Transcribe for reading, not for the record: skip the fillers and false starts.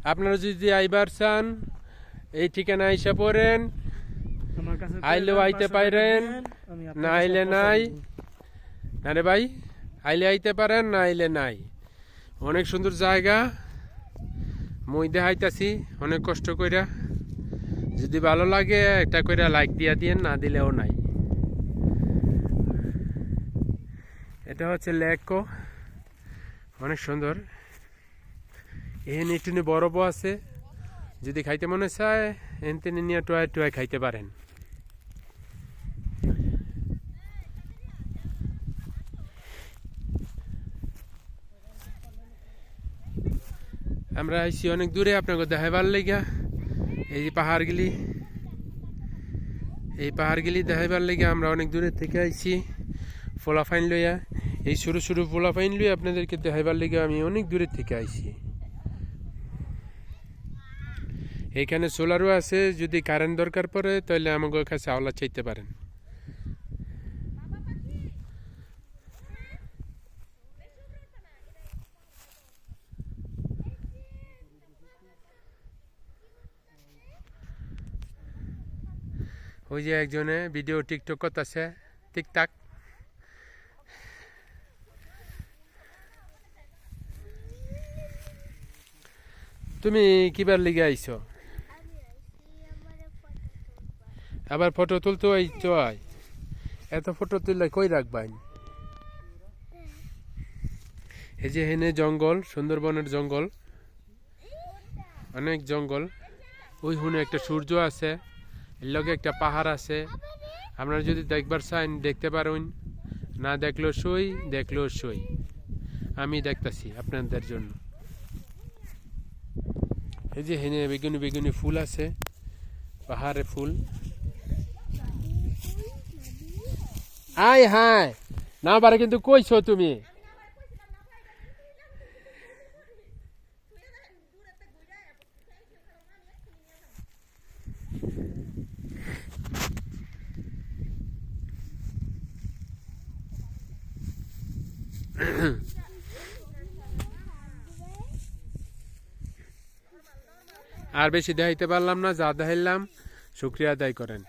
আপনারা যদি আইবার চান এই ঠিকানা আইসা পড়েন, আইলেও আইতে পারেন, না আইলে নাই। না রে ভাই, আইলে আইতে পারেন, না আইলে নাই। অনেক সুন্দর জায়গা, মই দেখাইতাছি অনেক কষ্ট কইরা। যদি ভালো লাগে একটা কইরা লাইক দিয়া দিয়েন, না দিলেও নাই। এটা হচ্ছে লেকো, অনেক সুন্দর। এখানে একটু বরফও আছে, যদি খাইতে মনে চায় এনতে নিয়ে টুয়াই টুয়াই খাইতে পারেন। আমরা আইসি অনেক দূরে আপনাকে দেখাইবার লেগা। এই যে পাহাড়গুলি, এই পাহাড়গুলি দেখাইবার লেগে আমরা অনেক দূরের থেকে আইসি ফোলাফাইন লইয়া। এই ছোটো ছোটো ফোলাফাইন লইয়া আপনাদেরকে দেখাইবার লেগে আমি অনেক দূরের থেকে আইসি। এইখানে সোলারও আছে, যদি কারেন্ট দরকার পড়ে তাহলে আমাদের কাছে আওলা চাইতে পারেন। ওই যে একজনে ভিডিও টিকটক করতেছে, টিকটাক। তুমি কিবার লিগে আইছো? আবার ফটো তুলতে আইছো? এত ফটো তুললে কই রাখবাই? এই যে হেনে জঙ্গল, সুন্দরবনের জঙ্গল, অনেক জঙ্গল। ওই হুনে একটা সূর্য আছে, এর লগে একটা পাহাড় আছে। আপনারা যদি দেখবার চান দেখতে পারেন, না দেখলেও সই, দেখলেও সই। আমি দেখতাছি আপনাদের জন্য। এই যে হেনে বেগুনি বেগুনি ফুল আছে, পাহাড়ে ফুল। আয় হায়, না পারে কিন্তু কইছো তুমি। আর বেশি দেখাইতে পারলাম না, যা দেখাইলাম শুক্রিয়া আদায় করেন।